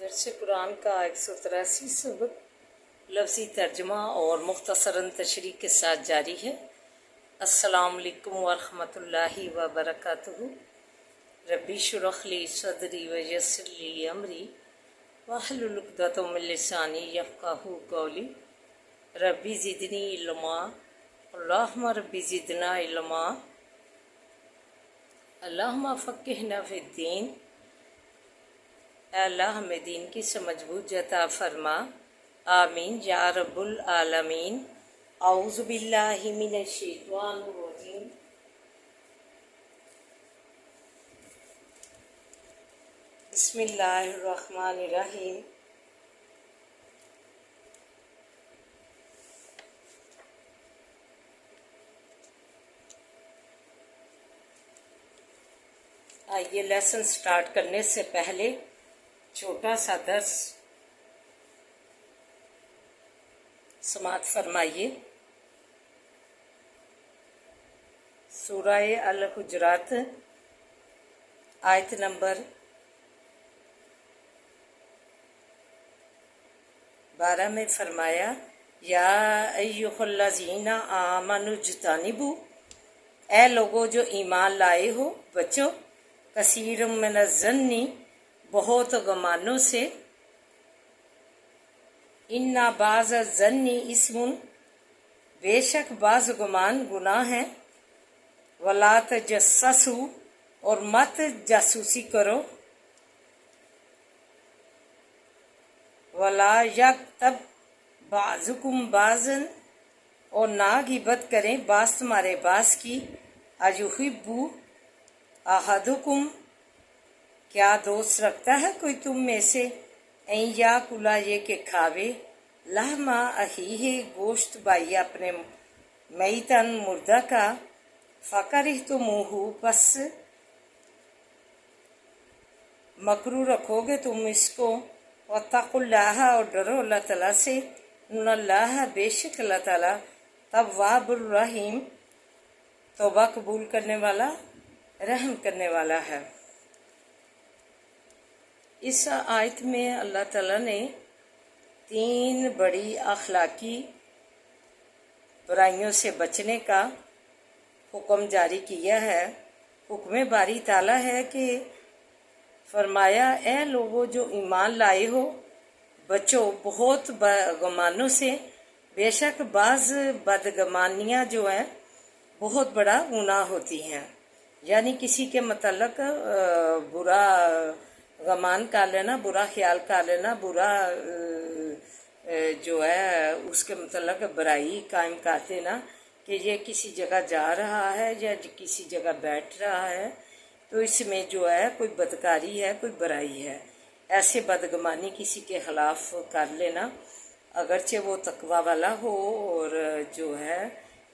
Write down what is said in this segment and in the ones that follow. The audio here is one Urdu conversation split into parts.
درس قرآن کا 183 سبق لفظی ترجمہ اور مختصراً تشریح کے ساتھ جاری ہے۔ السلام علیکم ورحمۃ اللہ وبرکاتہ۔ ربی اشرح لی صدری ویسر لی امری واحلل عقدۃ من لسانی یفقہوا قولی۔ ربی زدنی علما، اللہم ربی زدنا علما، اللہم فقہنا فی الدین۔ اے اللہ ہمیں دین کی سمجھ بوجھ عطا فرما، آمین یا رب العالمین۔ اعوذ باللہ من الشیطان الرجیم۔ بسم اللہ الرحمن الرحیم۔ آئیے لیسن سٹارٹ کرنے سے پہلے چھوٹا سا درس سماعت فرمائیے۔ سورہ الحجرات آیت نمبر 12 میں فرمایا، یا ایھا الذین آمنوا اجتنبوا، اے لوگو جو ایمان لائے ہو بچو، کثیر من الظن، بہت گمانوں سے، ان بعض الظن اسم، بے شک بعض گمان گناہ ہیں، ولا تجسسوا، اور مت جاسوسی کرو، ولا یغتب بعضکم بعضا، اور نہ غیبت کریں بعض تمہارے بعض کی، ایحب احدکم، کیا دوست رکھتا ہے کوئی تم میں سے، این یاکلا، یہ کہ کھاوے، لحم اخیہ، گوشت بھائی اپنے، میتن، مردہ کا، فکرہتموہ، پس مکروہ رکھو گے تم اس کو، واتقوا اللہ، اور ڈرو اللہ تعالیٰ سے، ان اللہ، بے شک اللہ تعالیٰ، تواب الرحیم، توبہ قبول کرنے والا، رحم کرنے والا ہے۔ اس آیت میں اللہ تعالیٰ نے 3 بڑی اخلاقی برائیوں سے بچنے کا حکم جاری کیا ہے۔ حکم باری تعالیٰ ہے کہ فرمایا، اے لوگو جو ایمان لائے ہو بچو بہت گمانوں سے، بے شک بعض بدگمانیاں جو ہیں بہت بڑا گناہ ہوتی ہیں، یعنی کسی کے متعلق برا گمان کر لینا، برا خیال کر لینا، برا جو ہے اس کے متعلق برائی قائم کر دینا کہ یہ کسی جگہ جا رہا ہے یا کسی جگہ بیٹھ رہا ہے تو اس میں جو ہے کوئی بدکاری ہے، کوئی برائی ہے، ایسے بدگمانی کسی کے خلاف کر لینا، اگرچہ وہ تقوی والا ہو اور جو ہے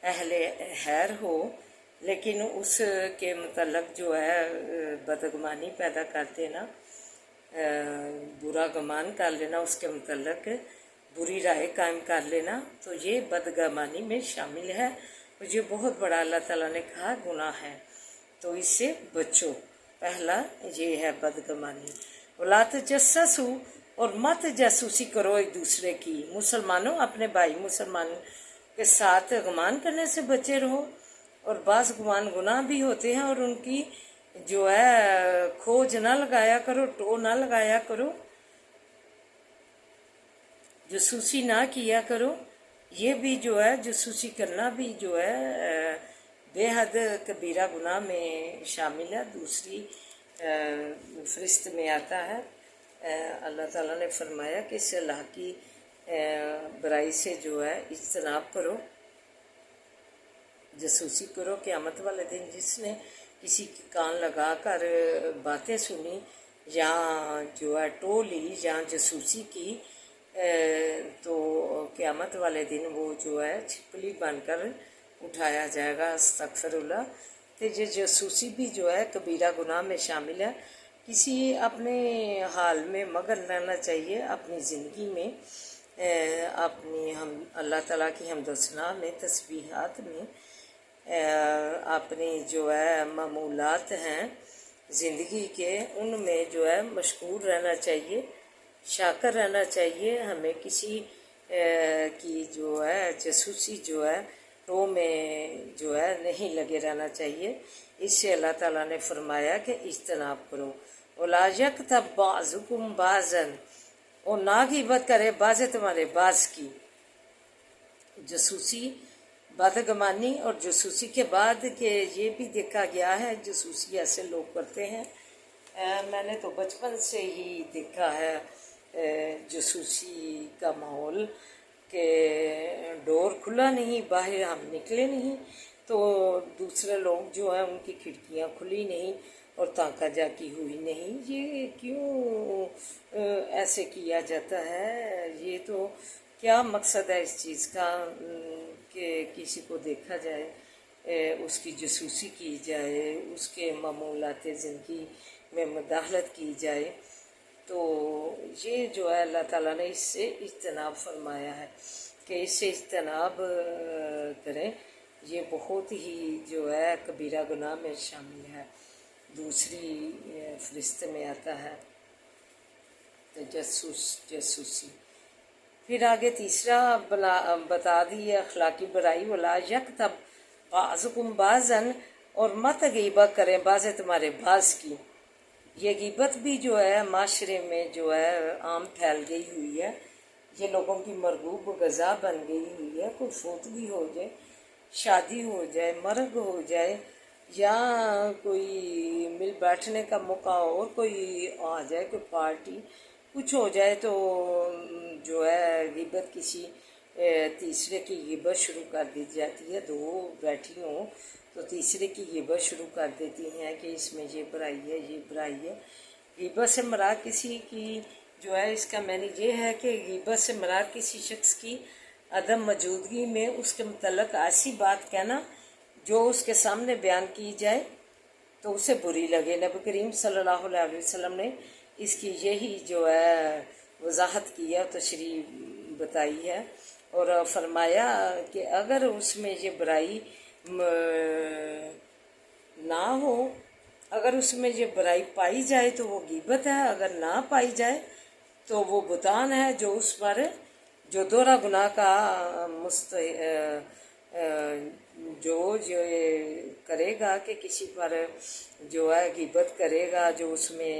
اہل خیر ہو، لیکن اس کے متعلق جو ہے بدگمانی پیدا کر دینا، برا گمان کر لینا، اس کے متعلق بری رائے قائم کر لینا، تو یہ بدگمانی میں شامل ہے اور یہ بہت بڑا اللہ تعالیٰ نے کہا گناہ ہے، تو اس سے بچو۔ پہلا یہ ہے بدگمانی۔ ولا تجسسوا، اور مت جاسوسی کرو ایک دوسرے کی، مسلمانوں اپنے بھائی مسلمان کے ساتھ گمان کرنے سے بچے رہو، اور بعض گمان گناہ بھی ہوتے ہیں اور ان کی جو ہے کھوج نہ لگایا کرو، ٹو نہ لگایا کرو، جاسوسی نہ کیا کرو، یہ بھی جو ہے جاسوسی کرنا بھی جو ہے بے حد کبیرہ گناہ میں شامل ہے، دوسری فہرست میں آتا ہے۔ اللہ تعالیٰ نے فرمایا کہ اس اللہ کی برائی سے جو ہے اجتناب کرو، جاسوسی کرو۔ قیامت والے دن جس نے کسی کی کان لگا کر باتیں سنی یا جو ہے ٹو لی یا جاسوسی کی، تو قیامت والے دن وہ جو ہے چھپکلی بن کر اٹھایا جائے گا، استغفر اللہ۔ تو یہ جاسوسی بھی جو ہے کبیرہ گناہ میں شامل ہے۔ کسی اپنے حال میں مگن رہنا چاہیے، اپنی زندگی میں، اپنی اللہ تعالیٰ کی حمد و ثنا میں، تسبیحات میں، اپنی جو ہے معمولات ہیں زندگی کے، ان میں جو ہے مشغول رہنا چاہیے، شاکر رہنا چاہیے، ہمیں کسی کی جو ہے جاسوسی جو ہے رو میں جو ہے نہیں لگے رہنا چاہیے۔ اس سے اللہ تعالیٰ نے فرمایا کہ اجتناب کرو۔ وَلَا يَغْتَبْ بَعْضُكُمْ بَعْضًا، اور نہ غیبت کرے بعض تمہارے بعض کی۔ جاسوسی، بدگمانی اور جاسوسی کے بعد کہ یہ بھی دیکھا گیا ہے جاسوسی ایسے لوگ کرتے ہیں، میں نے تو بچپن سے ہی دیکھا ہے جاسوسی کا ماحول کہ ڈور کھلا نہیں، باہر ہم نکلے نہیں تو دوسرے لوگ جو ہیں ان کی کھڑکیاں کھلی نہیں اور تانکا جاکی ہوئی نہیں۔ یہ کیوں ایسے کیا جاتا ہے؟ یہ تو کیا مقصد ہے اس چیز کا کہ کسی کو دیکھا جائے، اس کی جاسوسی کی جائے، اس کے معمولات زندگی میں مداخلت کی جائے؟ تو یہ جو ہے اللہ تعالیٰ نے اس سے اجتناب فرمایا ہے کہ اس سے اجتناب کریں، یہ بہت ہی جو ہے کبیرہ گناہ میں شامل ہے۔ دوسری فرشتے میں آتا ہے جاسوسی۔ پھر آگے تیسرا بتا دی اخلاقی برائی، وَلَا يَغْتَبْ بَعْضُكُمْ بَعْضًا، اور مت غیبت کریں بعض تمہارے بعض کی۔ یہ غیبت بھی جو ہے معاشرے میں جو ہے عام پھیل گئی ہوئی ہے، یہ لوگوں کی مرغوب غذا بن گئی ہوئی ہے۔ کوئی فوت بھی ہو جائے، شادی ہو جائے، مرگ ہو جائے، یا کوئی مل بیٹھنے کا موقع اور کوئی آ جائے، کوئی پارٹی کچھ ہو جائے تو جو ہے غیبت کسی تیسرے کی غیبت شروع کر دی جاتی ہے۔ دو بیٹھی ہوں تو تیسرے کی غیبت شروع کر دیتی ہیں کہ اس میں یہ برائی ہے، یہ برائی ہے۔ غیبت سے مراد کسی کی جو ہے، اس کا معنی یہ ہے کہ غیبت سے مراد کسی شخص کی عدم موجودگی میں اس کے متعلق ایسی بات کہنا جو اس کے سامنے بیان کی جائے تو اسے بری لگے۔ نبی کریم صلی اللہ علیہ وسلم نے اس کی یہی جو ہے وضاحت کی ہے، تشریح بتائی ہے اور فرمایا کہ اگر اس میں یہ برائی نہ ہو، اگر اس میں یہ برائی پائی جائے تو وہ غیبت ہے، اگر نہ پائی جائے تو وہ بہتان ہے جو اس پر جو دوہرا گناہ کا جو کرے گا کہ کسی پر جو ہے غیبت کرے گا جو اس میں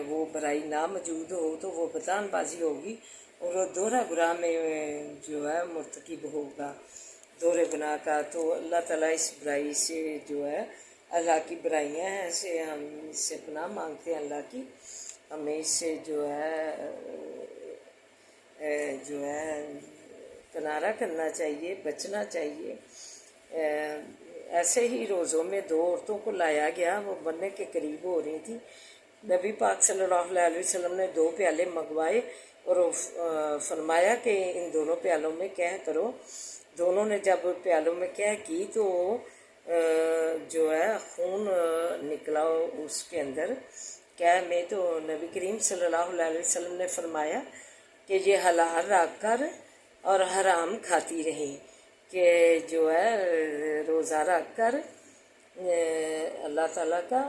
وہ برائی نہ موجود ہو تو وہ بہتان بازی ہوگی اور وہ دوہرا گناہ میں جو ہے مرتکب ہوگا، دوہرے گناہ کا۔ تو اللہ تعالیٰ اس برائی سے جو ہے، اللہ کی برائیاں ہیں، اسے ہم اس سے پناہ مانگتے ہیں اللہ کی، ہمیں اس سے جو ہے کنارہ کرنا چاہیے، بچنا چاہیے۔ ایسے ہی روزوں میں دو عورتوں کو لایا گیا، وہ مرنے کے قریب ہو رہی تھی۔ نبی پاک صلی اللہ علیہ وسلم نے 2 پیالے منگوائے اور فرمایا کہ ان دونوں پیالوں میں قہر کرو۔ دونوں نے جب پیالوں میں قہر کی تو جو ہے خون نکلا اس کے اندر قہر میں، تو نبی کریم صلی اللہ علیہ وسلم نے فرمایا کہ یہ حلال رکھ کر اور حرام کھاتی رہیں، کہ جو ہے روزہ رکھ کر اللہ تعالیٰ کا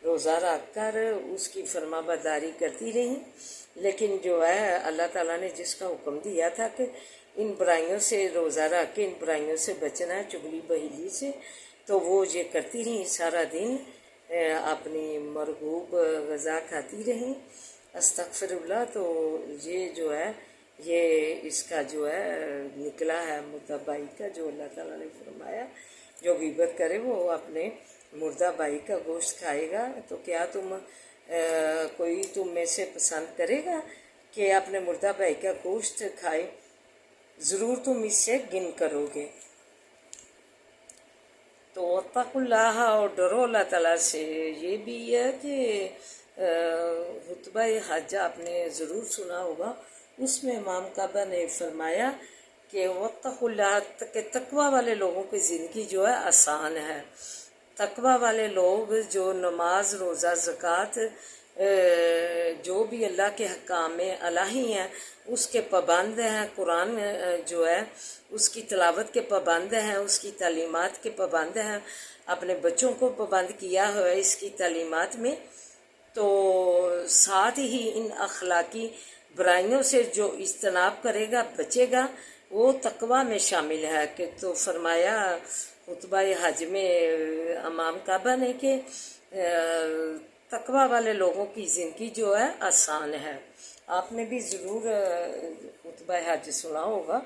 روزہ رکھ کر اس کی فرما برداری کرتی رہیں، لیکن جو ہے اللہ تعالیٰ نے جس کا حکم دیا تھا کہ ان برائیوں سے روزہ رکھ کے ان برائیوں سے بچنا ہے، چغلی بہیلی سے، تو وہ یہ کرتی رہیں، سارا دن اپنی مرغوب غذا کھاتی رہیں، استغفر اللہ۔ تو یہ جو ہے یہ اس کا جو ہے نکلا ہے مردہ بھائی کا، جو اللہ تعالیٰ نے فرمایا جو غیبت کرے وہ اپنے مردہ بھائی کا گوشت کھائے گا۔ تو کیا کوئی تم میں سے پسند کرے گا کہ اپنے مردہ بھائی کا گوشت کھائے؟ ضرور تم اس سے گن کرو گے۔ تو اتقوا اللہ، اور ڈرو اللہ تعالیٰ سے۔ یہ بھی ہے کہ خطبہ حج آپ نے ضرور سنا ہوگا، اس میں امام کعبہ نے فرمایا کہ واتقوا اللہ، کہ تقوی والے لوگوں کی زندگی جو ہے آسان ہے۔ تقوی والے لوگ جو نماز، روزہ، زکوٰۃ، جو بھی اللہ کے حکام الہی ہیں اس کے پابند ہیں، قرآن جو ہے اس کی تلاوت کے پابند ہیں، اس کی تعلیمات کے پابند ہیں، اپنے بچوں کو پابند کیا ہوا ہے اس کی تعلیمات میں، تو ساتھ ہی ان اخلاقی برائیوں سے جو اجتناب کرے گا، بچے گا، وہ تقوی میں شامل ہے۔ کہ تو فرمایا خطبہ حج میں امام کعبہ نے کہ تقوی والے لوگوں کی زندگی جو ہے آسان ہے۔ آپ نے بھی ضرور خطبہ حج سنا ہوگا،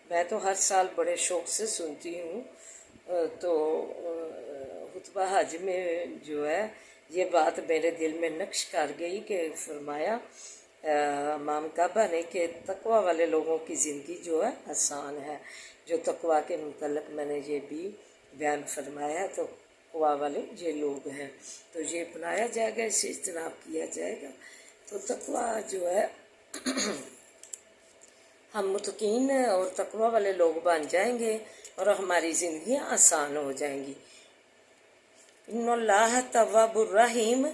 میں تو ہر سال بڑے شوق سے سنتی ہوں۔ تو خطبہ حج میں جو ہے یہ بات میرے دل میں نقش کر گئی کہ فرمایا امام کعبہ نے کہ تقوی والے لوگوں کی زندگی جو ہے آسان ہے۔ جو تقوی کے متعلق میں نے یہ بھی بیان فرمایا، تو تقوی والے یہ لوگ ہیں، تو یہ اپنایا جائے گا، اسے اجتناب کیا جائے گا، تو تقوی جو ہے ہم متقین اور تقوی والے لوگ بن جائیں گے اور ہماری زندگیاں آسان ہو جائیں گی۔ ان اللہ تواب الرحیم،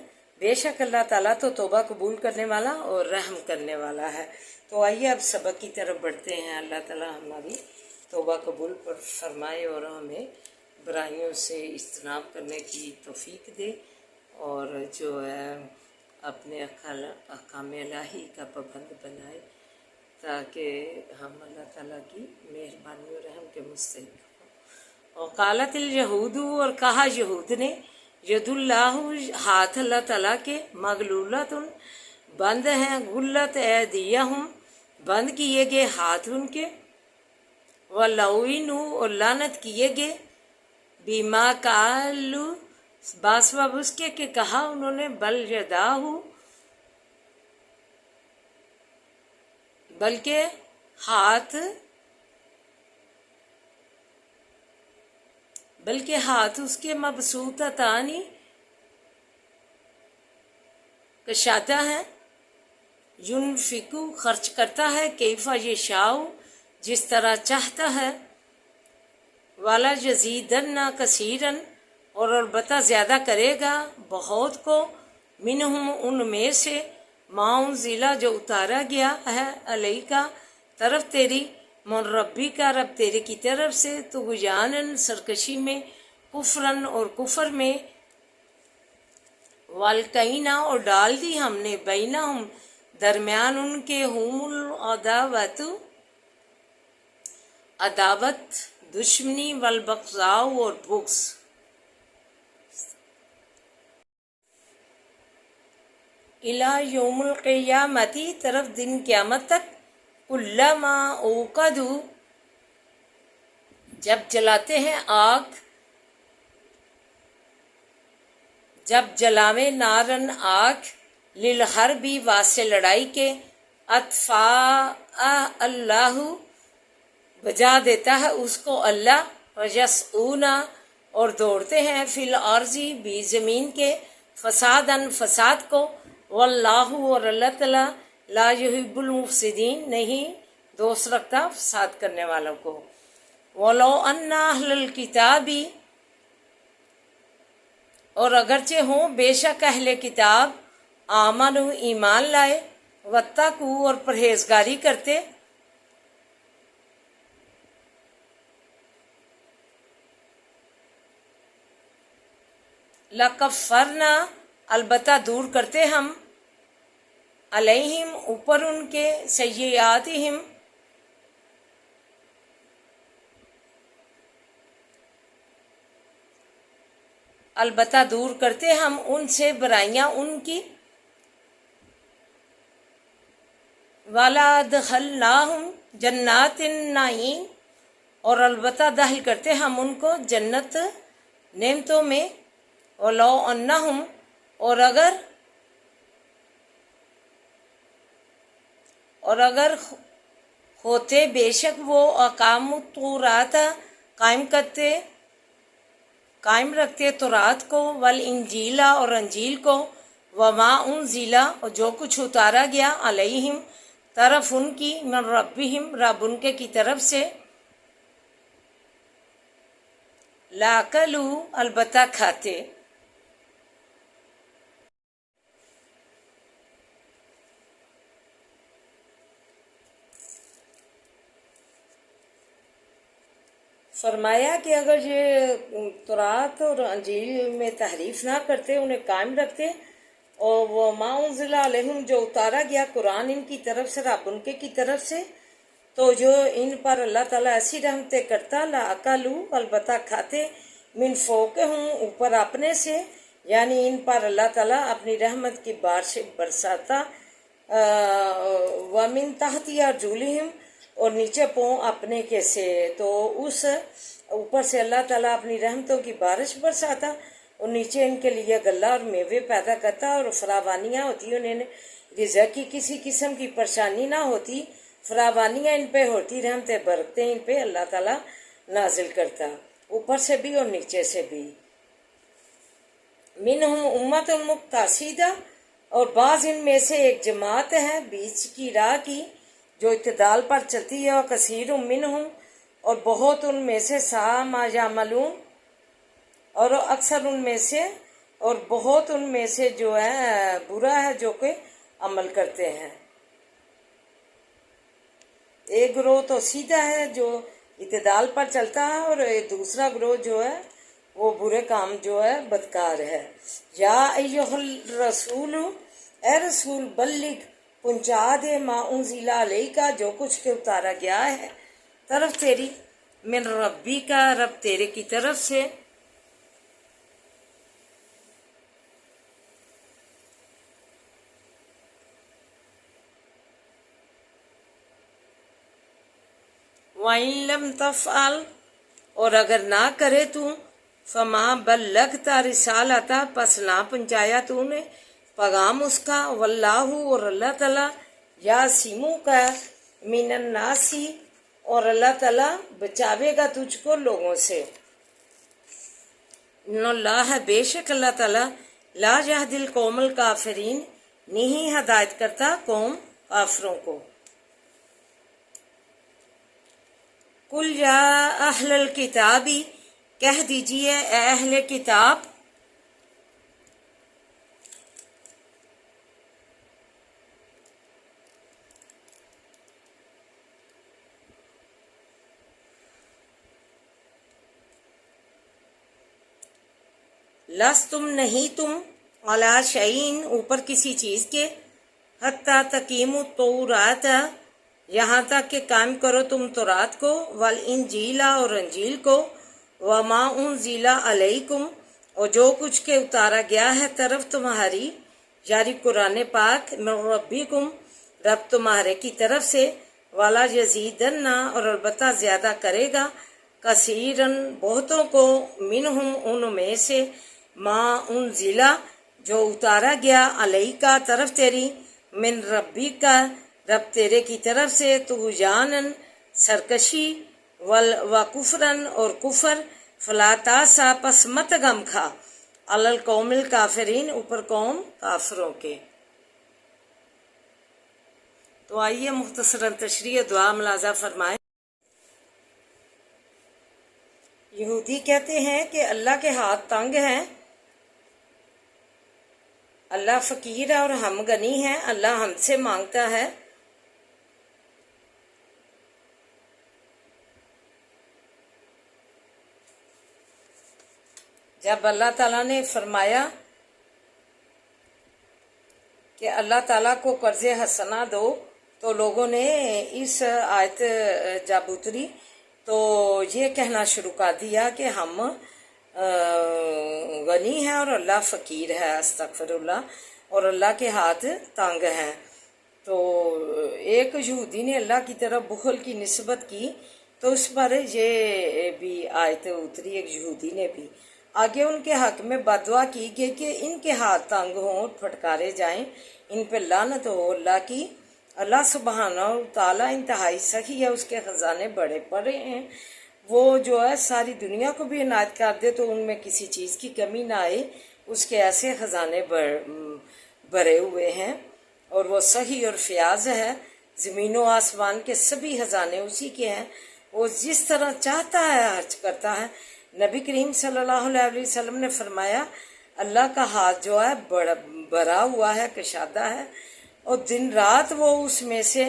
بے شک اللہ تعالیٰ تو توبہ قبول کرنے والا اور رحم کرنے والا ہے۔ تو آئیے اب سبق کی طرف بڑھتے ہیں۔ اللہ تعالیٰ ہماری توبہ قبول پر فرمائے اور ہمیں برائیوں سے اجتناب کرنے کی توفیق دے، اور جو ہے اپنے احکام الہی کا پابند بنائے، تاکہ ہم اللہ تعالیٰ کی مہربانی اور رحم کے مستحق ہوں۔ اور قالت الیہود، اور کہا یہود نے، ید اللہ، ہاتھ اللہ تعالیٰ کے، مغلولۃ، بند ہیں، غلت ایدیہم، بند کیے گئے ہاتھ ان کے، وَلَعِنُوا، اور لعنت کیے گئے، بِمَا قَالُوا، باسباب اس کے کہ کہا انہوں نے، بل یداہ، بلکہ ہاتھ اس کے مبسوطتان، کشادہ ہیں، ینفقو، خرچ کرتا ہے، کیفا یشاء، جس طرح چاہتا ہے، والا یزیدن کثیرن، اور البتہ زیادہ کرے گا بہت کو، منہم ان میں سے، ما انزل، جو اتارا گیا ہے، علیکا، طرف تیری، من ربی کا، رب تیرے کی طرف سے، طغیانن، سرکشی میں، کفرن، اور کفر میں، والقینا، اور ڈال دی ہم نے، بینہم، درمیان ان کے، ہم العداوت، عداوت، دشمنی، والبغضاء، اور بغض، الی یوم القیامتی، طرف دن قیامت تک، کلما اوقدوا، جب جلاتے ہیں آگ، جب جلاویں نارن آگ، للحربی، واسطے لڑائی کے، اطفاء اللہ، بجھا دیتا ہے اس کو اللہ، ویسعون، اور دوڑتے ہیں، فی الارض، بھی زمین کے، فسادن، فساد کو، واللہ، اور اللہ تعالیٰ، لا یحب المفسدین، نہیں دوست رکھتا فساد کرنے والوں کو۔ ولو ان اہل الکتاب، اور اگرچہ ہوں بے شک اہل کتاب، آمنوا، ایمان لائے، واتقوا، اور پرہیزگاری کرتے، لکفرنا، البتہ دور کرتے ہم، علیہم، اوپر ان کے، سیئاتہم، البتہ دور کرتے ہم ان سے برائیاں ان کی، وَلَأَدْخَلْنَاهُمْ جَنَّاتِ النَّعِيمِ، اور البتہ داخل کرتے ہم ان کو جنت نعمتوں میں، وَلَوْ أَنَّهُمْ، اور اگر ہوتے بے شک وہ، اقاموا التوراۃ، قائم رکھتے تورات کو، والانجیل، اور انجیل کو، وما انزل، اور جو کچھ اتارا گیا، علیہم، طرف ان کی، من ربہم، رب ان کے کی طرف سے، لاکلوا، البتہ کھاتے، فرمایا کہ اگر یہ تورات اور انجیل میں تحریف نہ کرتے، انہیں قائم رکھتے، اور وہ ماؤنزلہ علیہم جو اتارا گیا قرآن ان کی طرف سے، رب ان کے کی طرف سے، تو جو ان پر اللہ تعالیٰ ایسی رحمتیں کرتا، لاقلو البتہ کھاتے، من فوقہم اوپر اپنے سے، یعنی ان پر اللہ تعالیٰ اپنی رحمت کی بارش برساتا، ومن تحت ارجلہم اور نیچے پاؤں اپنے کے سے، تو اس اوپر سے اللہ تعالیٰ اپنی رحمتوں کی بارش برساتا اور نیچے ان کے لیے غلہ اور میوے پیدا کرتا اور فراوانیاں ہوتی، انہیں رزق کی کسی قسم کی پریشانی نہ ہوتی، فراوانیاں ان پہ ہوتی، رحمتیں برکتیں ان پہ اللہ تعالیٰ نازل کرتا، اوپر سے بھی اور نیچے سے بھی۔ منہم امت مقتصدہ اور بعض ان میں سے ایک جماعت ہے بیچ کی راہ کی جو اعتدال پر چلتی ہے، اور کثیر منہم اور بہت ان میں سے ساء ما یعملون اور اکثر ان میں سے اور بہت ان میں سے جو ہے برا ہے جو کہ عمل کرتے ہیں۔ ایک گروہ تو سیدھا ہے جو اعتدال پر چلتا ہے، اور دوسرا گروہ جو ہے وہ برے کام جو ہے بدکار ہے۔ یا ایہا الرسول اے رسول بلغ پہنچا دے ما انزل الیک جو کچھ کے اتارا گیا ہے طرف تیری، من ربی کا رب تیرے کی طرف سے، وَإِن لَمْ تَفْعَلْ اور اگر نہ کرے تو، فَمَا بَلَّغْتَ رِسَالَتَ پس نہ پہنچایا تو نے پیغام اس کا، واللہ اور اللہ تعالیٰ یعصمک من الناس اور اللہ تعالیٰ بچاوے گا تجھ کو لوگوں سے۔ ان اللہ بے شک اللہ تعالیٰ لا یہدی القوم الکافرین نہیں ہدایت کرتا قوم کافروں کو۔ قل یا اہل الکتابی کہہ دیجئے اے اہل کتاب، لستم نہیں تم، علی شیئین اوپر کسی چیز کے، حتی تقیموا التوراۃ یہاں تک کہ قائم کرو تم تورات کو، والانجیل اور انجیل کو، وما انزل علیکم اور جو کچھ کے اتارا گیا ہے طرف تمہاری، یعنی قرآن پاک، من ربکم رب تمہارے کی طرف سے، والا یزیدن اور البتہ زیادہ کرے گا، کثیرن بہتوں کو، منہم ان میں سے، ما انزل جو اتارا گیا علیکا طرف تیری، من ربی کا رب تیرے کی طرف سے، طغیانن سرکشی، و کفرن اور کفر، فلا تاسا پس مت غم کھا، علی القوم الکافرین اوپر قوم کافروں کے۔ تو آئیے مختصراً تشریح دعا ملاحظہ فرمائیں۔ یہودی کہتے ہیں کہ اللہ کے ہاتھ تنگ ہیں، اللہ فقیر ہے اور ہم غنی ہیں، اللہ ہم سے مانگتا ہے۔ جب اللہ تعالیٰ نے فرمایا کہ اللہ تعالیٰ کو قرض حسنہ دو، تو لوگوں نے اس آیت جب اتری تو یہ کہنا شروع کر دیا کہ ہم غنی ہیں اور اللہ فقیر ہے، استغفر اللہ، اور اللہ کے ہاتھ تنگ ہیں۔ تو ایک یہودی نے اللہ کی طرف بخل کی نسبت کی تو اس پر یہ بھی آیت اتری، ایک یہودی نے بھی۔ آگے ان کے حق میں بددعا کی گئی کہ ان کے ہاتھ تنگ ہوں، پھٹکارے جائیں، ان پہ لعنت ہو اللہ کی۔ اللہ سبحانہ تعالیٰ انتہائی سخی ہے، اس کے خزانے بڑے پڑے ہیں، وہ جو ہے ساری دنیا کو بھی عنایت کر دے تو ان میں کسی چیز کی کمی نہ آئے، اس کے ایسے خزانے بھرے ہوئے ہیں، اور وہ سخی اور فیاض ہے، زمین و آسمان کے سبھی خزانے اسی کے ہیں، وہ جس طرح چاہتا ہے خرچ کرتا ہے۔ نبی کریم صلی اللہ علیہ وسلم نے فرمایا اللہ کا ہاتھ جو ہے بھرا ہوا ہے، کشادہ ہے، اور دن رات وہ اس میں سے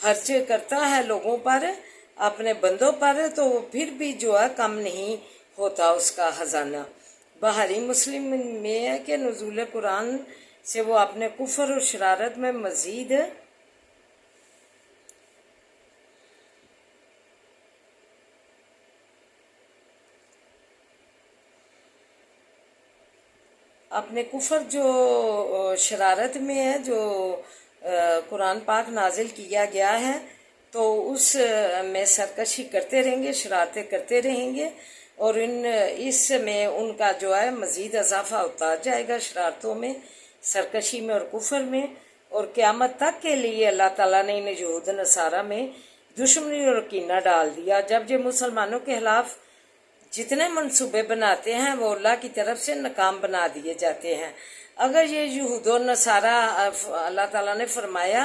خرچ کرتا ہے لوگوں پر، اپنے بندوں پر، تو وہ پھر بھی جو ہے کم نہیں ہوتا اس کا خزانہ۔ بخاری مسلم میں ہے کہ نزول قرآن سے وہ اپنے کفر اور شرارت میں مزید اپنے کفر جو شرارت میں ہے، جو قرآن پاک نازل کیا گیا ہے، تو اس میں سرکشی کرتے رہیں گے، شرارتیں کرتے رہیں گے، اور اس میں ان کا جو ہے مزید اضافہ ہوتا جائے گا، شرارتوں میں، سرکشی میں اور کفر میں، اور قیامت تک کے لیے اللہ تعالیٰ نے انہیں یہود نصارہ میں دشمنی اور کینہ ڈال دیا۔ جب یہ مسلمانوں کے خلاف جتنے منصوبے بناتے ہیں وہ اللہ کی طرف سے ناکام بنا دیے جاتے ہیں۔ اگر یہ یہود و نصارہ اللہ تعالیٰ نے فرمایا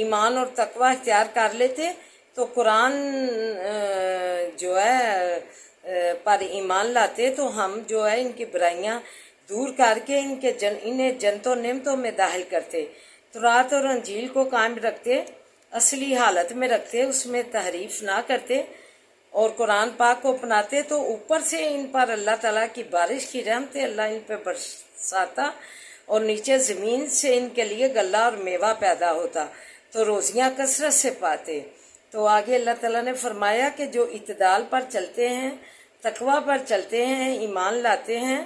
ایمان اور تقوی اختیار کر لیتے تو قرآن جو ہے پر ایمان لاتے، تو ہم جو ہے ان کی برائیاں دور کر کے انہیں جنت و نعمتوں میں داخل کرتے، تورات اور انجیل کو قائم رکھتے، اصلی حالت میں رکھتے، اس میں تحریف نہ کرتے اور قرآن پاک کو اپناتے، تو اوپر سے ان پر اللہ تعالیٰ کی بارش کی رحمت اللہ ان پہ برساتا، اور نیچے زمین سے ان کے لیے غلہ اور میوہ پیدا ہوتا، تو روزیاں کثرت سے پاتے۔ تو آگے اللہ تعالیٰ نے فرمایا کہ جو اعتدال پر چلتے ہیں، تقوی پر چلتے ہیں، ایمان لاتے ہیں،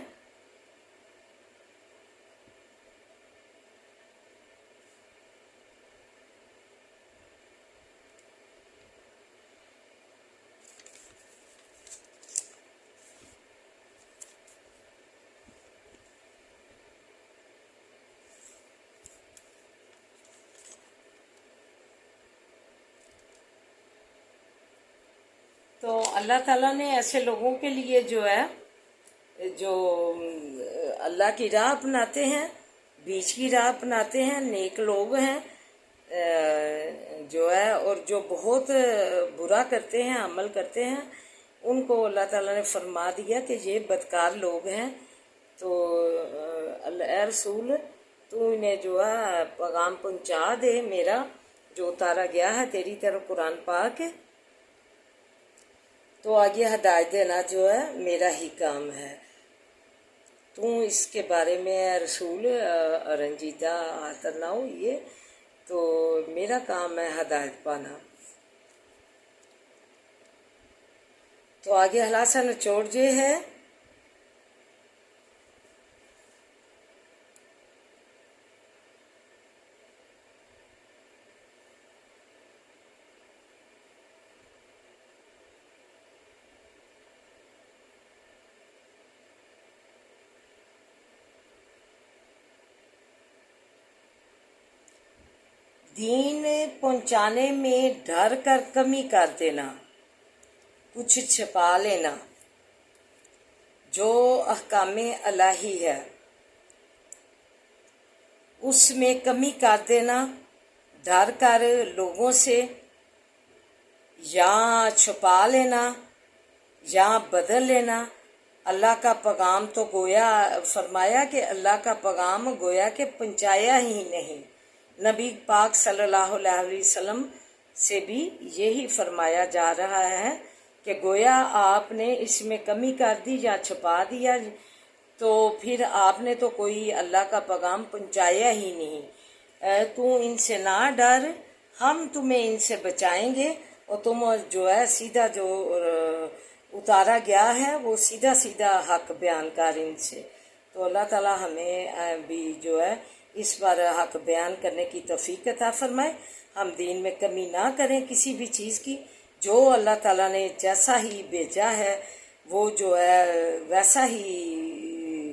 تو اللہ تعالیٰ نے ایسے لوگوں کے لیے جو ہے جو اللہ کی راہ اپناتے ہیں، بیچ کی راہ اپناتے ہیں، نیک لوگ ہیں جو ہے، اور جو بہت برا کرتے ہیں، عمل کرتے ہیں، ان کو اللہ تعالیٰ نے فرما دیا کہ یہ بدکار لوگ ہیں۔ تو اے رسول تو انہیں جو ہے پیغام پہنچا دے میرا جو اتارا گیا ہے تیری طرف قرآن پاک، تو آگے ہدایت دینا جو ہے میرا ہی کام ہے۔ تو اس کے بارے میں اے رسول رنجیدہ خاطر نہ ہو، یہ تو میرا کام ہے ہدایت پانا۔ تو آگے خلاصہ نچوڑ یہ ہے دین پہنچانے میں ڈر کر کمی کر دینا، کچھ چھپا لینا، جو احکام الہی ہے اس میں کمی کر دینا، ڈر کر لوگوں سے، یا چھپا لینا یا بدل لینا۔ اللہ کا پیغام تو گویا فرمایا کہ اللہ کا پیغام گویا کہ پہنچایا ہی نہیں۔ نبی پاک صلی اللہ علیہ وسلم سے بھی یہی فرمایا جا رہا ہے کہ گویا آپ نے اس میں کمی کر دی یا چھپا دیا، تو پھر آپ نے تو کوئی اللہ کا پیغام پہنچایا ہی نہیں۔ تو ان سے نہ ڈر، ہم تمہیں ان سے بچائیں گے، اور تم جو ہے سیدھا جو اتارا گیا ہے وہ سیدھا سیدھا حق بیان کر ان سے۔ تو اللہ تعالیٰ ہمیں بھی جو ہے اس پر حق بیان کرنے کی توفیق عطا فرمائے، ہم دین میں کمی نہ کریں کسی بھی چیز کی، جو اللہ تعالیٰ نے جیسا ہی بھیجا ہے وہ جو ہے ویسا ہی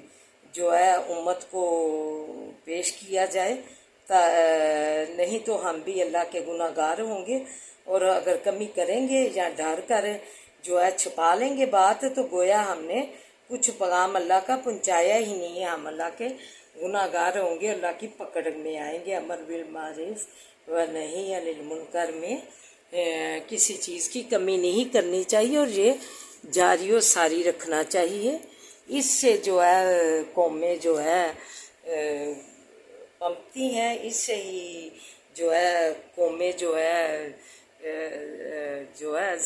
جو ہے امت کو پیش کیا جائے، نہیں تو ہم بھی اللہ کے گناہ گار ہوں گے، اور اگر کمی کریں گے یا ڈر کر جو ہے چھپا لیں گے بات، تو گویا ہم نے کچھ پیغام اللہ کا پہنچایا ہی نہیں ہے، ہم اللہ کے گناہ گار ہوں گے، اللہ کی پکڑ میں آئیں گے۔ امر بالمعروف و نہی عن المنکر میں کسی چیز کی کمی نہیں کرنی چاہیے، اور یہ جاری و ساری رکھنا چاہیے۔ اس سے جو ہے قومیں جو ہے پنپتی ہیں، اس سے ہی جو ہے قومیں جو ہے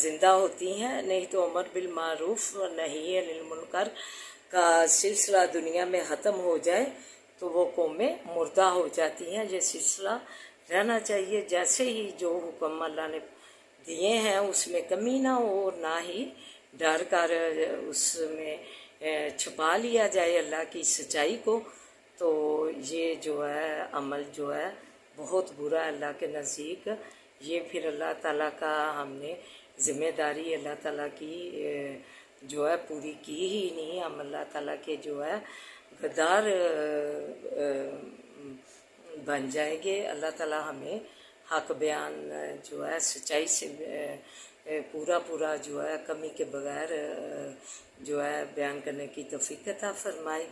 زندہ ہوتی ہیں، نہیں تو امر بالمعروف و نہی عن المنکر کا سلسلہ دنیا میں ختم ہو جائے تو وہ قومیں مردہ ہو جاتی ہیں۔ یہ سلسلہ رہنا چاہیے، جیسے ہی جو حکم اللہ نے دیے ہیں اس میں کمی نہ ہو اور نہ ہی ڈر کر اس میں چھپا لیا جائے اللہ کی سچائی کو، تو یہ جو ہے عمل جو ہے بہت برا ہے اللہ کے نزدیک۔ یہ پھر اللہ تعالیٰ کا ہم نے ذمہ داری اللہ تعالیٰ کی جو ہے پوری کی ہی نہیں، ہم اللہ تعالیٰ کے جو ہے غدار بن جائیں گے۔ اللہ تعالیٰ ہمیں حق بیان جو ہے سچائی سے پورا جو ہے کمی کے بغیر جو ہے بیان کرنے کی توفیق عطا فرمائے۔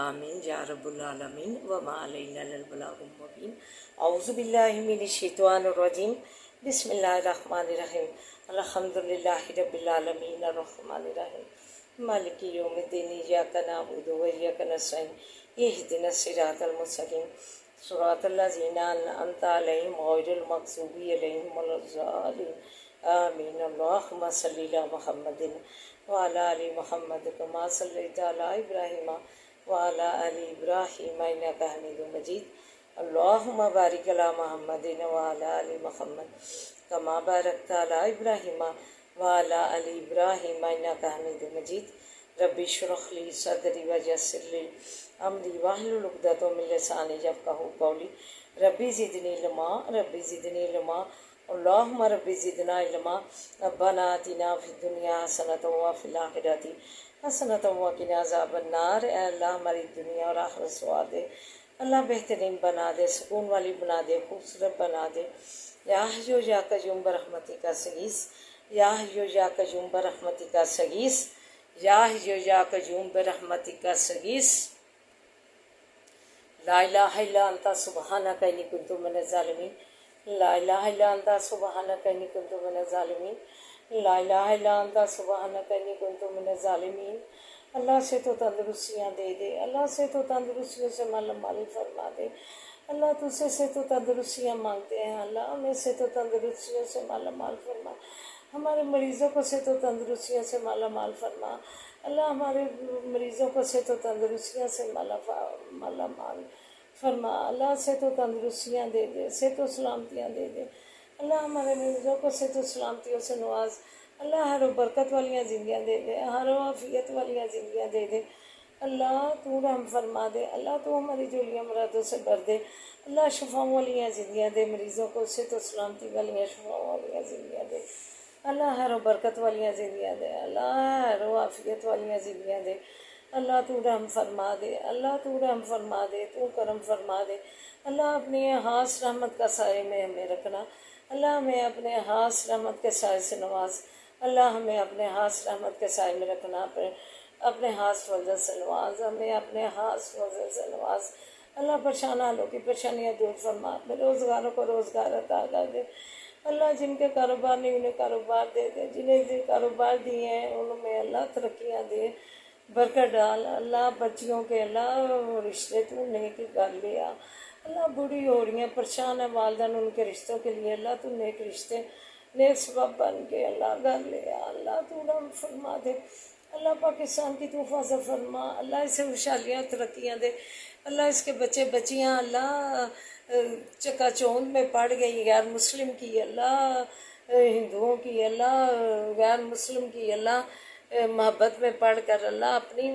آمین یا رب العالمین وما علینا الا البلاغ المبین۔ اعوذ باللہ من الشیطان الرجیم، بسم اللہ الرحمن الرحیم، الحمد للہ رب العالمین الرحمن الرحیم مالک یوم الدین، ایاک نعبد و ایاک نستعین، اہدنا الصراط المستقیم، صراط الذین انعمت علیہم غیر المغضوب علیہم ولا الضالین، آمین۔ اللہم صلی علی محمد وعلی آل محمد کما صلیت علی ابراہیم وعلی آل ابراہیم انک حمید مجید، اللہم بارک علی محمد وعلی آل محمد کما بارکت علی ابراہیم وعلی آل ابراہیم انک حمید مجید۔ رب اشرح لی صدری ویسر لی امری واحلل عقدۃ من لسانی یفقہوا قولی، ربی زدنی علما ربی زدنی علما، اللہم ربی زدنا علما، ربنا آتنا فی الدنیا حسنۃ وفی الآخرۃ حسنۃ وقنا عذاب النار۔ اے اللہ ہماری دنیا اور آخرت سواد دے، اللہ بہترین بنا دے، سکون والی بنا دے، خوبصورت بنا دے۔ یا حیو یا قیوم برحمتک استغیث، یا حیو یا قیوم برحمتک استغیث، یا حیو یا قیوم برحمتک استغیث، لا الہ الا انت سبحانک انی کنت من الظالمین، لا الہ الا انت سبحانک انی کنت من الظالمین، لا الہ الا انت سبحانک انی کنت من الظالمین۔ اللہ سے تو تندرستیاں دے دے، اللہ سے تو تندرستیوں سے مالا مال فرما دے، اللہ تجھ سے تو تندرستیاں مانگتے ہیں، اللہ ہمیں سے تو تندرستیوں سے مالا مال فرما، ہمارے مریضوں کو سے تو تندرستیوں سے مالا مال فرما، اللہ ہمارے مریضوں کو سے تو تندرستیوں سے مالا مال فرما، اللہ سے تو تندرستیاں دے دے، سے تو سلامتیاں دے دے، اللہ ہمارے مریضوں کو سے تو سلامتیوں سے نواز، اللہ ہر و برکت والیاں زندگیاں دے دے، ہر و عافیت والیاں زندگیاں دے دے، اللہ تو رحم فرما دے، اللہ تو ہماری جولیاں مرادوں سے بھر دے، اللہ شفاؤں والیاں زندگیاں دے، مریضوں کو سے تو سلامتی والیاں شفاؤں والیاں زندگیاں دے، اللہ ہر و برکت والیاں زندگیاں دے، اللہ ہر و عافیت والیاں زندگیاں دے، اللہ تو رحم فرما دے، اللہ تو رحم فرما دے، تو کرم فرما دے، اللہ اپنی خاص رحمت کا سائے میں ہمیں رکھنا، اللہ ہمیں اپنے خاص رحمت کے سائے سے نواز، اللہ ہمیں اپنے خاص رحمت کے سائے میں رکھنا، اپنے خاص فضل سے نواز، ہمیں اپنے خاص فضل سے نواز، اللہ پریشان حالوں کی پریشانیاں دور فرما، بے روزگاروں کو روزگار عطا کر دے، اللہ جن کے کاروبار نہیں انہیں کاروبار دے دے، جنہیں کاروبار دیے ہیں ان میں اللہ ترقیاں دے، برکت ڈال، اللہ بچیوں کے اللہ رشتے تو نیک کر لیا، اللہ بوڑھی ہو رہی ہیں پریشان ہے والدین ان کے رشتوں کے لیے، اللہ تو نیک رشتے نیک سبب بن کے اللہ کر لیا، اللہ تو رحم فرما دے، اللہ پاکستان کی تو حفاظت فرما، اللہ اسے خوشحالیاں ترقیاں دے، اللہ اس کے بچے بچیاں اللہ چکا چوند میں پڑ گئی، غیر مسلم کی اللہ ہندوؤں کی اللہ غیر مسلم کی اللہ محبت میں پڑھ کر اللہ اپنی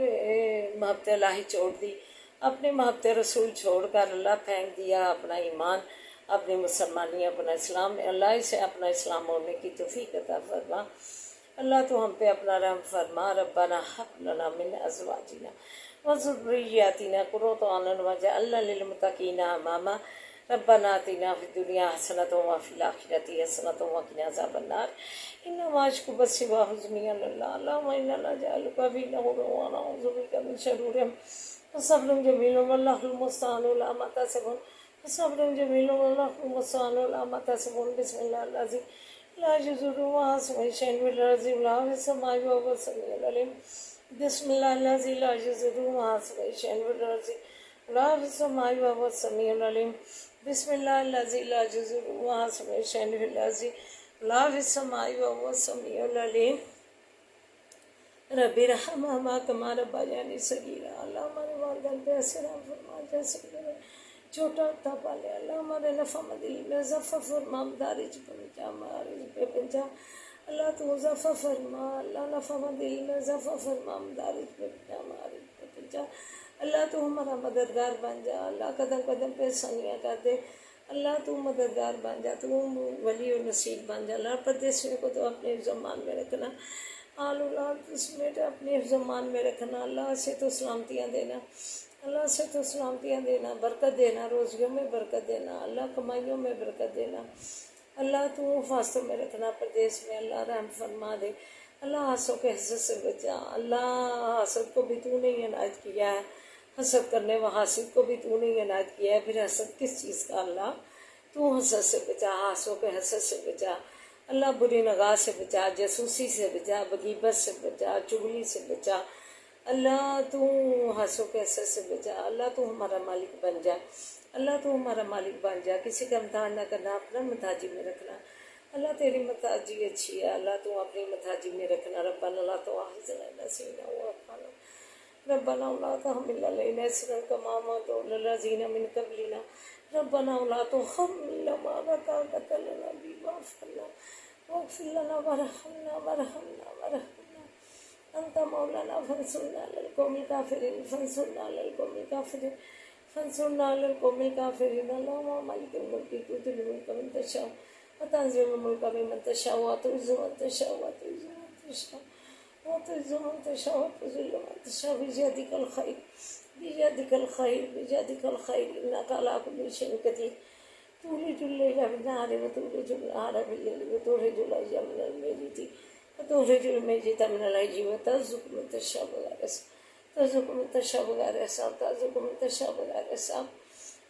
محبت الہی چھوڑ دی، اپنی محبت رسول چھوڑ کر اللہ پھینک دیا اپنا ایمان، اپنی مسلمانی، اپنا اسلام، اللہ اسے اپنا اسلام ہونے کی توفیق عطا فرما، اللہ تو ہم پہ اپنا رحم فرما، ربنا ہب لنا من ازواجنا وذریاتنا قرۃ اعین واجعلنا للمتقین اماما، ربنا آتنا فی الدنیا حسنۃ وفی الآخرۃ حسنۃ وقنا عذاب النار، انما اشکو بثی وحزنی الی اللہ، اللہم انا نجعلک فی نحورهم ونعوذ بک من شرورهم، فصبر جمیل واللہ المستعان علی ما تصفون، فصبر جمیل واللہ المستعان علی ما تصفون، بسم اللہ الذی لا یضر مع اسمہ شیء فی الارض ولا فی السماء وهو السمیع العلیم، بسم اللہ الذی لا یضر مع اسمہ شیء فی الارض ولا فی السماء وهو السمیع العلیم، بسم اللہ الذی لا یضر مع اسمہ شیء فی الارض ولا فی السماء وهو السمیع العلیم، رب ارحمہما کما ربیانی صغیرا، اللہ ہمارے والدین پہ ایسے رحم فرما، جیسے چھوٹا ہوتا پالے اللہ ہمارے نفع مدی میں ظفر فرما دارج پنجا مارج پہ پنجا اللہ تو ظفر فرما اللہ نفع مدی میں ظفر فرما دارج پہ پنجا مارج پہ پنجا اللہ تو ہمارا مددگار بن جا اللہ قدم قدم پہ سنگیاں کر دے اللہ تو مددگار بن جا تو ولی و نصیب بن جا اللہ پردیسیوں کو تو اپنے زمان میں رکھنا آل اولاد سمیت اپنے زمان میں رکھنا اللہ سے تو سلامتیاں دینا اللہ سے تو سلامتیاں دینا برکت دینا روزیوں میں برکت دینا اللہ کمائیوں میں برکت دینا اللہ تو حفاظتوں میں رکھنا پردیس میں اللہ رحم فرما دے اللہ حسد کے حسد سے بچا اللہ حسد کو بھی تو نہیں عنایت کیا ہے حسد کرنے و حاسد کو بھی تو نہیں عنایت کیا ہے پھر حسد کس چیز کا اللہ تو حسد سے بچا حاسد کے حسد سے بچا اللہ بری نگاہ سے بچا جاسوسی سے بچا بغیبت سے بچا چغلی سے بچا اللہ تو حسد کے حسد سے بچا اللہ تو ہمارا مالک بن جا اللہ تو ہمارا مالک بن جا کسی کا امتحان نہ کرنا اپنا متاجی میں رکھنا اللہ تیری متاجی اچھی ہے اللہ تو اپنی متاجی میں رکھنا ربنا لا تؤاخذنا إن نسينا أو أخطأنا ربنا ولا تحمل علينا إصرا كما حملته على الذين من قبلنا ربنا ولا تحملنا ما لا طاقة لنا به واعف عنا واغفر لنا وارحمنا أنت مولانا فانصرنا على القوم الكافرين فانصرنا على القوم الكافرين اللهم مالك الملك تؤتي الملك من تشاء وتنزع الملك ممن تشاء وتعز من تشاء وتذل من تشاء بيدك الخير إنك على كل شيء قدير تولج الليل في النهار وتولج النهار في الليل وتخرج الحي من الميت وتخرج الميت من الحي وترزق من تشاء بغير حساب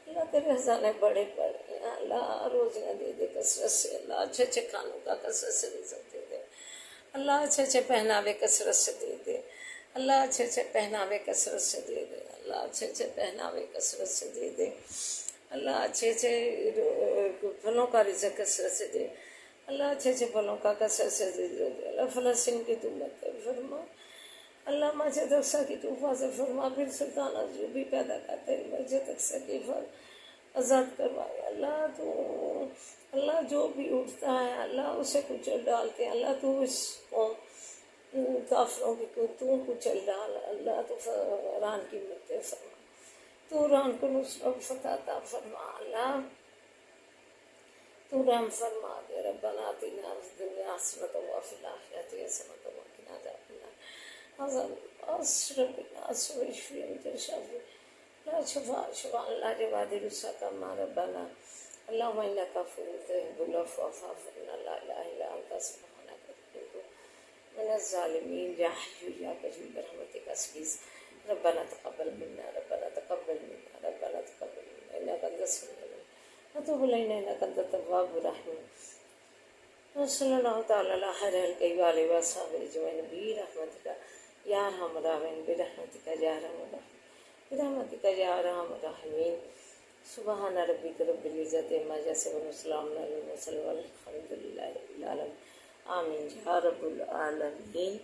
اللہ تیرے خزانے بڑے بڑے ہیں اللہ روزیاں دے دے کثرت سے اللہ اچھے اچھے کھانوں کا کثرت سے رزق دے دے اللہ اچھے اچھے پہناوے کثرت سے دے دے اللہ اچھے اچھے پہناوے کثرت سے دے دے اللہ اچھے اچھے پہناوے کثرت سے دے دے اللہ اچھے اچھے پھلوں کا رزق کثرت سے دے اللہ اچھے اچھے پھلوں کا کثرت سے دے دے اللہ فلسطین کی تو مدد فرما اللہ مسجد اقصیٰ کی تو حفاظت فرما پھر سلطان جو بھی پیدا کرتے مسجد اقصیٰ کی آزاد کروائے اللہ تو اللہ جو بھی اٹھتا ہے اللہ اسے کچل ڈالتے ہیں اللہ تو اس کافروں کی تو کچل ڈال اللہ تو ران کی مدد فرما تو ران کو نصرت فتح عطا فرما اللہ تو رحم فرما دے ربنا آتنا فی الدنیا حسنۃ وفی الآخرۃ حسنۃ وقنا عذاب النار أشرب الناس ويشفي أنت الشافي لا شفاء لا جواد رسالة ما ربنا اللهم إنك عفو تحب العفو فاعف عنا لا إله إلا أنت سبحانك إني كنت من الظالمين يا حي يا قيوم برحمتك أستغيث ربنا تقبل منا إنك أنت السميع العليم وتب علينا إنك أنت التواب الرحيم وصلى الله تعالى على خير خلقه وآله وصحبه أجمعين برحمتك یا ارحم الراحمین برحمتک یا ارحم الراحمین سبحان ربک رب العزت عما یصفون وسلام علی المرسلین والحمد للہ رب العالمین آمین یا رب العالمین.